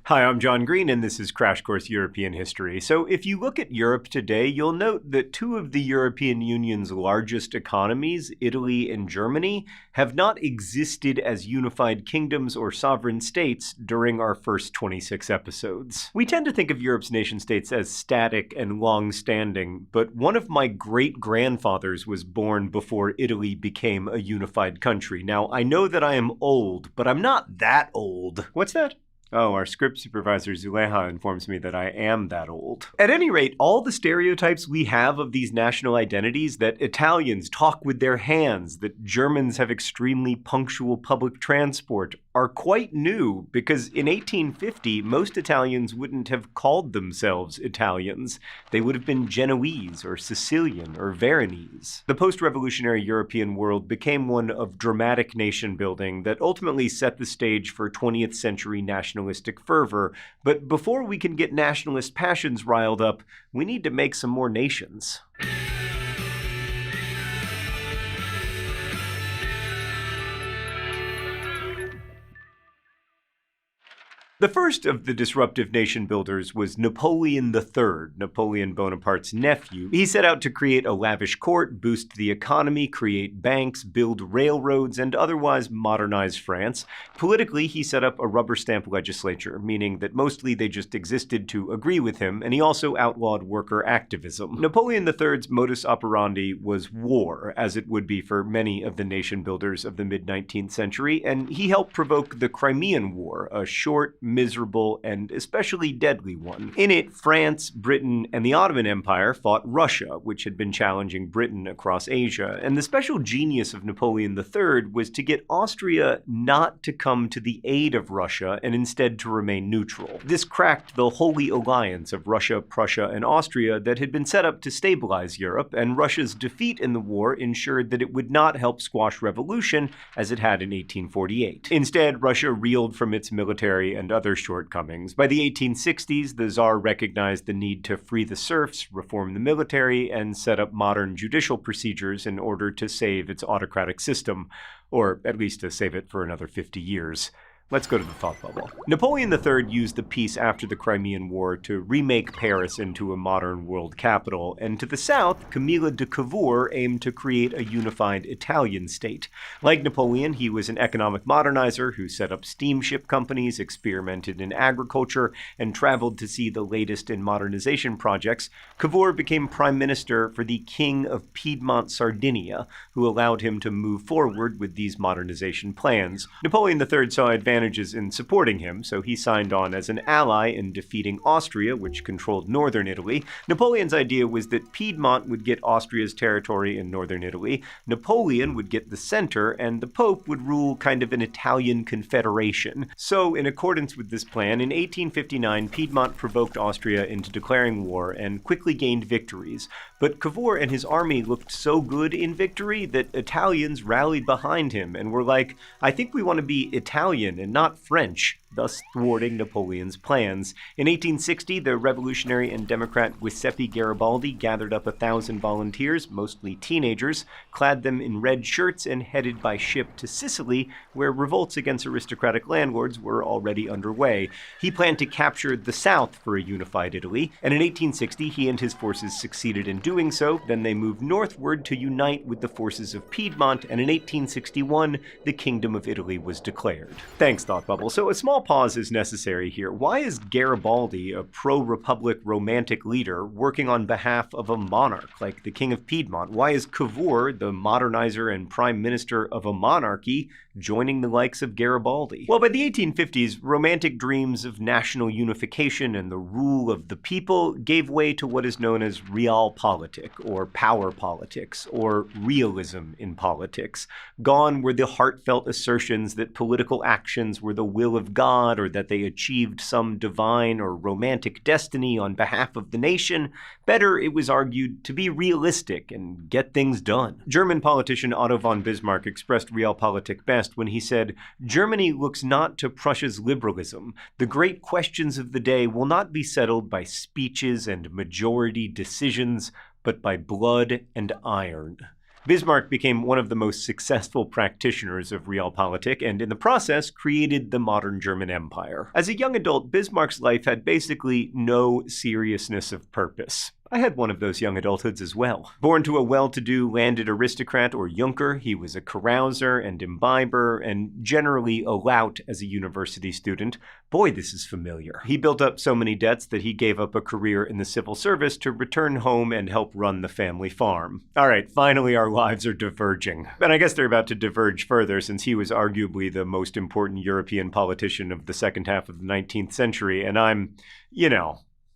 Hi, I'm John Green, and this is Crash Course European History. So if you look at Europe today, you'll note that two of the European Union's largest economies, Italy and Germany, have not existed as unified kingdoms or sovereign states during our first 26 episodes. We tend to think of Europe's nation-states as static and long-standing, but one of my great-grandfathers was born before Italy became a unified country. Now, I know that I am old, but I'm not that old. What's that? Oh, our script supervisor Zuleha informs me that I am that old. At any rate, all the stereotypes we have of these national identities, that Italians talk with their hands, that Germans have extremely punctual public transport, are quite new, because in 1850, most Italians wouldn't have called themselves Italians. They would have been Genoese or Sicilian or Veronese. The post-revolutionary European world became one of dramatic nation building that ultimately set the stage for 20th century nationalistic fervor. But before we can get nationalist passions riled up, we need to make some more nations. The first of the disruptive nation builders was Napoleon III, Napoleon Bonaparte's nephew. He set out to create a lavish court, boost the economy, create banks, build railroads, and otherwise modernize France. Politically, he set up a rubber stamp legislature, meaning that mostly they just existed to agree with him, and he also outlawed worker activism. Napoleon III's modus operandi was war, as it would be for many of the nation builders of the mid-19th century, and he helped provoke the Crimean War, a short, miserable, and especially deadly one. In it, France, Britain, and the Ottoman Empire fought Russia, which had been challenging Britain across Asia, and the special genius of Napoleon III was to get Austria not to come to the aid of Russia and instead to remain neutral. This cracked the holy alliance of Russia, Prussia, and Austria that had been set up to stabilize Europe, and Russia's defeat in the war ensured that it would not help squash revolution as it had in 1848. Instead, Russia reeled from its military and other shortcomings. By the 1860s, the Tsar recognized the need to free the serfs, reform the military, and set up modern judicial procedures in order to save its autocratic system, or at least to save it for another 50 years. Let's go to the thought bubble. Napoleon III used the peace after the Crimean War to remake Paris into a modern world capital, and to the south, Camille de Cavour aimed to create a unified Italian state. Like Napoleon, he was an economic modernizer who set up steamship companies, experimented in agriculture, and traveled to see the latest in modernization projects. Cavour became prime minister for the King of Piedmont Sardinia, who allowed him to move forward with these modernization plans. Napoleon III saw advantages in supporting him, so he signed on as an ally in defeating Austria, which controlled northern Italy. Napoleon's idea was that Piedmont would get Austria's territory in northern Italy, Napoleon would get the center, and the Pope would rule kind of an Italian confederation. So, in accordance with this plan, in 1859, Piedmont provoked Austria into declaring war and quickly gained victories. But Cavour and his army looked so good in victory that Italians rallied behind him and were like, I think we want to be Italian and not French, thus thwarting Napoleon's plans. In 1860, the revolutionary and Democrat Giuseppe Garibaldi gathered up 1,000 volunteers, mostly teenagers, clad them in red shirts, and headed by ship to Sicily, where revolts against aristocratic landlords were already underway. He planned to capture the south for a unified Italy, and in 1860, he and his forces succeeded in doing so. Then they moved northward to unite with the forces of Piedmont, and in 1861, the Kingdom of Italy was declared. Thanks, Thought Bubble. So a small pause is necessary here. Why is Garibaldi, a pro-republic romantic leader, working on behalf of a monarch like the King of Piedmont? Why is Cavour, the modernizer and prime minister of a monarchy, joining the likes of Garibaldi? Well, by the 1850s, romantic dreams of national unification and the rule of the people gave way to what is known as realpolitik, or power politics, or realism in politics. Gone were the heartfelt assertions that political actions were the will of God, or that they achieved some divine or romantic destiny on behalf of the nation. Better, it was argued, to be realistic and get things done. German politician Otto von Bismarck expressed realpolitik best when he said, "Germany looks not to Prussia's liberalism. The great questions of the day will not be settled by speeches and majority decisions, but by blood and iron." Bismarck became one of the most successful practitioners of realpolitik and, in the process, created the modern German Empire. As a young adult, Bismarck's life had basically no seriousness of purpose. I had one of those young adulthoods as well. Born to a well-to-do landed aristocrat or Junker, he was a carouser and imbiber, and generally a lout as a university student. Boy, this is familiar. He built up so many debts that he gave up a career in the civil service to return home and help run the family farm. All right, finally our lives are diverging. And I guess they're about to diverge further since he was arguably the most important European politician of the second half of the 19th century, and I'm,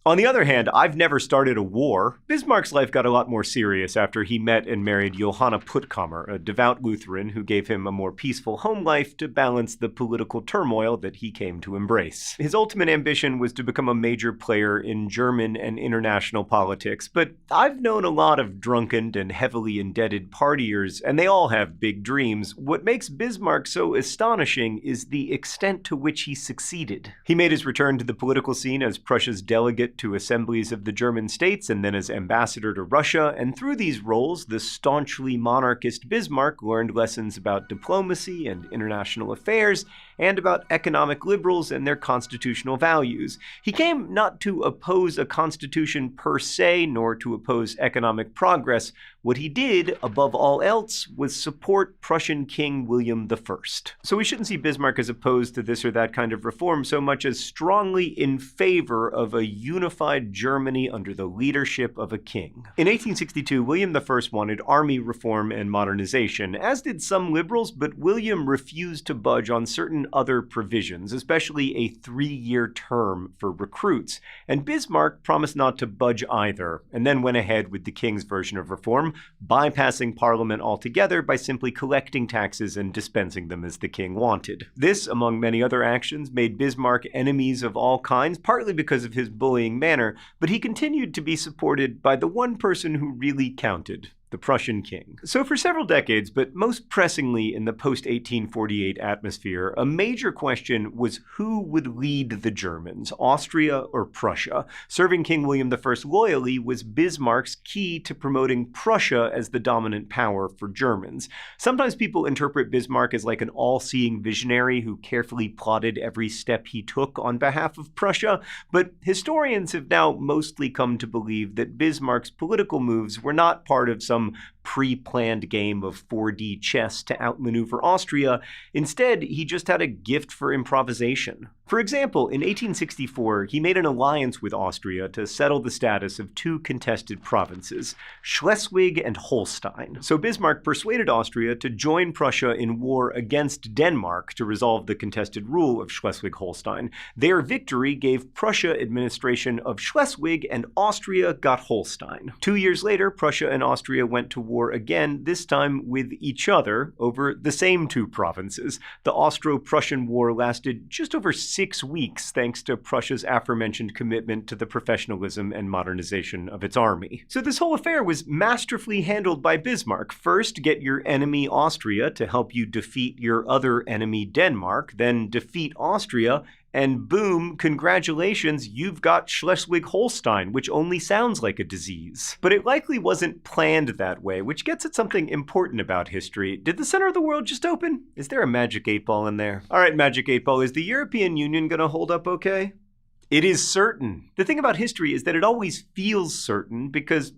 On the other hand, I've never started a war. Bismarck's life got a lot more serious after he met and married Johanna Puttkamer, a devout Lutheran who gave him a more peaceful home life to balance the political turmoil that he came to embrace. His ultimate ambition was to become a major player in German and international politics, but I've known a lot of drunken and heavily indebted partiers, and they all have big dreams. What makes Bismarck so astonishing is the extent to which he succeeded. He made his return to the political scene as Prussia's delegate to assemblies of the German states and then as ambassador to Russia, and through these roles, the staunchly monarchist Bismarck learned lessons about diplomacy and international affairs, and about economic liberals and their constitutional values. He came not to oppose a constitution per se, nor to oppose economic progress. What he did, above all else, was support Prussian King William I. So we shouldn't see Bismarck as opposed to this or that kind of reform so much as strongly in favor of a unified Germany under the leadership of a king. In 1862, William I wanted army reform and modernization, as did some liberals, but William refused to budge on certain other provisions, especially a 3-year term for recruits, and Bismarck promised not to budge either, and then went ahead with the king's version of reform, bypassing parliament altogether by simply collecting taxes and dispensing them as the king wanted. This, among many other actions, made Bismarck enemies of all kinds, partly because of his bullying manner, but he continued to be supported by the one person who really counted: the Prussian king. So for several decades, but most pressingly in the post-1848 atmosphere, a major question was who would lead the Germans, Austria or Prussia? Serving King William I loyally was Bismarck's key to promoting Prussia as the dominant power for Germans. Sometimes people interpret Bismarck as like an all-seeing visionary who carefully plotted every step he took on behalf of Prussia, but historians have now mostly come to believe that Bismarck's political moves were not part of some pre-planned game of 4D chess to outmaneuver Austria. Instead, he just had a gift for improvisation. For example, in 1864, he made an alliance with Austria to settle the status of 2 contested provinces, Schleswig and Holstein. So Bismarck persuaded Austria to join Prussia in war against Denmark to resolve the contested rule of Schleswig-Holstein. Their victory gave Prussia administration of Schleswig, and Austria got Holstein. 2 years later, Prussia and Austria went to war again, this time with each other, over the same 2 provinces. The Austro-Prussian War lasted just over 6 weeks, thanks to Prussia's aforementioned commitment to the professionalism and modernization of its army. So this whole affair was masterfully handled by Bismarck. First, get your enemy Austria to help you defeat your other enemy Denmark, then defeat Austria, and boom, congratulations, you've got Schleswig-Holstein, which only sounds like a disease. But it likely wasn't planned that way, which gets at something important about history. Did the center of the world just open? Is there a magic 8-ball in there? All right, magic 8-ball, is the European Union gonna hold up okay? It is certain. The thing about history is that it always feels certain because,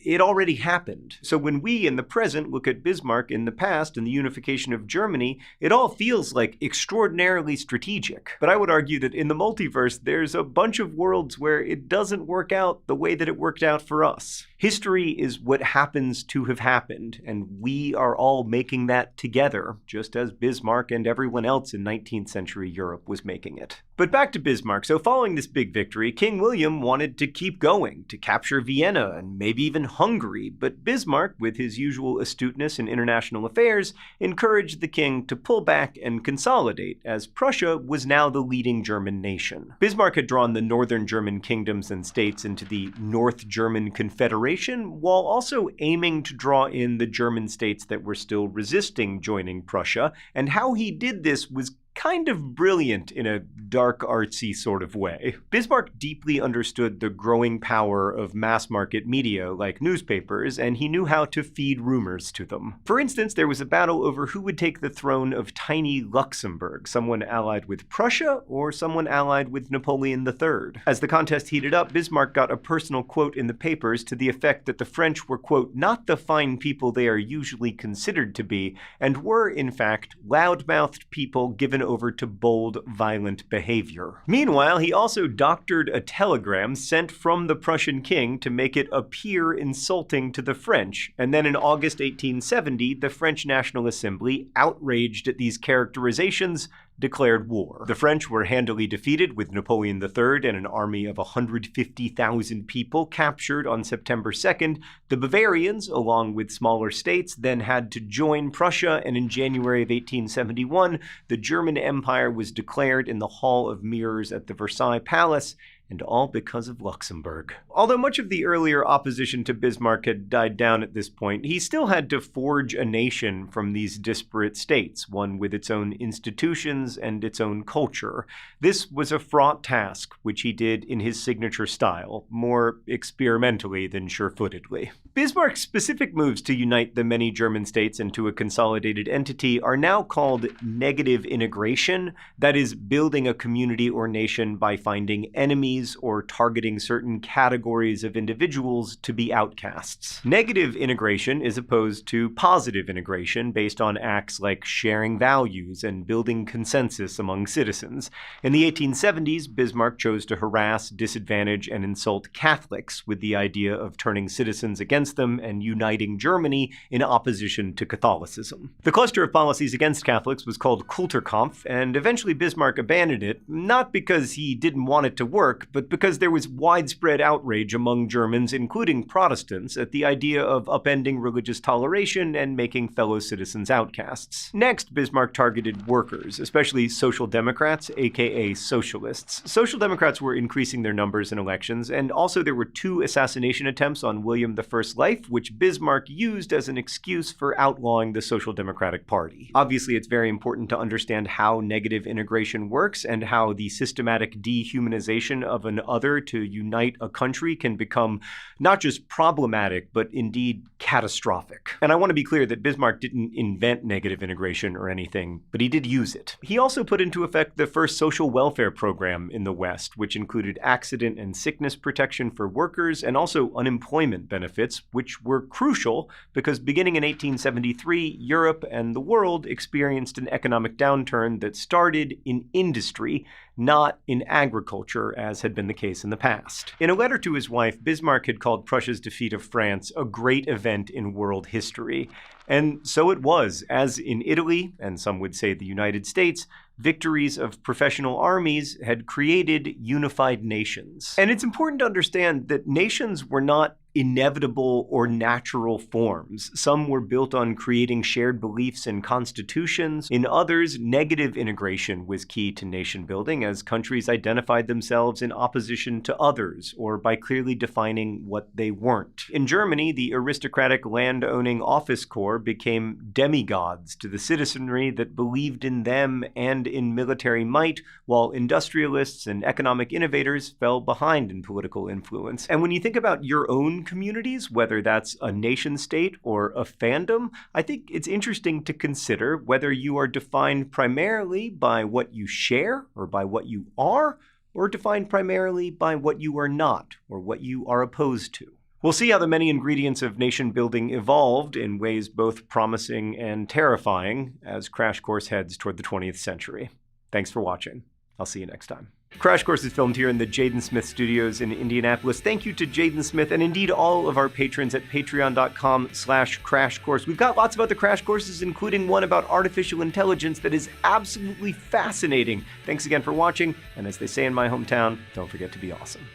it already happened. So when we in the present look at Bismarck in the past and the unification of Germany, it all feels like extraordinarily strategic. But I would argue that in the multiverse, there's a bunch of worlds where it doesn't work out the way that it worked out for us. History is what happens to have happened, and we are all making that together, just as Bismarck and everyone else in 19th century Europe was making it. But back to Bismarck. So following this big victory, King William wanted to keep going, to capture Vienna and maybe even Hungary, but Bismarck, with his usual astuteness in international affairs, encouraged the king to pull back and consolidate, as Prussia was now the leading German nation. Bismarck had drawn the northern German kingdoms and states into the North German Confederation, while also aiming to draw in the German states that were still resisting joining Prussia, and how he did this was kind of brilliant in a dark, artsy sort of way. Bismarck deeply understood the growing power of mass-market media like newspapers, and he knew how to feed rumors to them. For instance, there was a battle over who would take the throne of tiny Luxembourg, someone allied with Prussia or someone allied with Napoleon III. As the contest heated up, Bismarck got a personal quote in the papers to the effect that the French were, quote, not the fine people they are usually considered to be, and were, in fact, loud-mouthed people given over to bold, violent behavior. Meanwhile, he also doctored a telegram sent from the Prussian king to make it appear insulting to the French, and then in August 1870, the French National Assembly, outraged at these characterizations, declared war. The French were handily defeated, with Napoleon III and an army of 150,000 people captured on September 2nd. The Bavarians, along with smaller states, then had to join Prussia, and in January of 1871, the German Empire was declared in the Hall of Mirrors at the Versailles Palace, and all because of Luxembourg. Although much of the earlier opposition to Bismarck had died down at this point, he still had to forge a nation from these disparate states, one with its own institutions and its own culture. This was a fraught task, which he did in his signature style, more experimentally than sure-footedly. Bismarck's specific moves to unite the many German states into a consolidated entity are now called negative integration, that is, building a community or nation by finding enemies or targeting certain categories of individuals to be outcasts. Negative integration is opposed to positive integration based on acts like sharing values and building consensus among citizens. In the 1870s, Bismarck chose to harass, disadvantage, and insult Catholics with the idea of turning citizens against them and uniting Germany in opposition to Catholicism. The cluster of policies against Catholics was called Kulturkampf, and eventually Bismarck abandoned it, not because he didn't want it to work, but because there was widespread outrage among Germans, including Protestants, at the idea of upending religious toleration and making fellow citizens outcasts. Next, Bismarck targeted workers, especially Social Democrats, aka Socialists. Social Democrats were increasing their numbers in elections, and also there were 2 assassination attempts on William I's life, which Bismarck used as an excuse for outlawing the Social Democratic Party. Obviously, it's very important to understand how negative integration works and how the systematic dehumanization of an other to unite a country can become not just problematic, but indeed catastrophic. And I want to be clear that Bismarck didn't invent negative integration or anything, but he did use it. He also put into effect the first social welfare program in the West, which included accident and sickness protection for workers and also unemployment benefits, which were crucial because beginning in 1873, Europe and the world experienced an economic downturn that started in industry, not in agriculture, as had been the case in the past. In a letter to his wife, Bismarck had called Prussia's defeat of France a great event in world history. And so it was, as in Italy, and some would say the United States, victories of professional armies had created unified nations. And it's important to understand that nations were not inevitable or natural forms. Some were built on creating shared beliefs and constitutions. In others, negative integration was key to nation building as countries identified themselves in opposition to others or by clearly defining what they weren't. In Germany, the aristocratic land-owning office corps became demigods to the citizenry that believed in them and in military might, while industrialists and economic innovators fell behind in political influence. And when you think about your own communities, whether that's a nation state or a fandom, I think it's interesting to consider whether you are defined primarily by what you share or by what you are, or defined primarily by what you are not or what you are opposed to. We'll see how the many ingredients of nation building evolved in ways both promising and terrifying as Crash Course heads toward the 20th century. Thanks for watching. I'll see you next time. Crash Course is filmed here in the Jaden Smith Studios in Indianapolis. Thank you to Jaden Smith and indeed all of our patrons at patreon.com/crashcourse. We've got lots of other Crash Courses, including one about artificial intelligence that is absolutely fascinating. Thanks again for watching, and as they say in my hometown, don't forget to be awesome.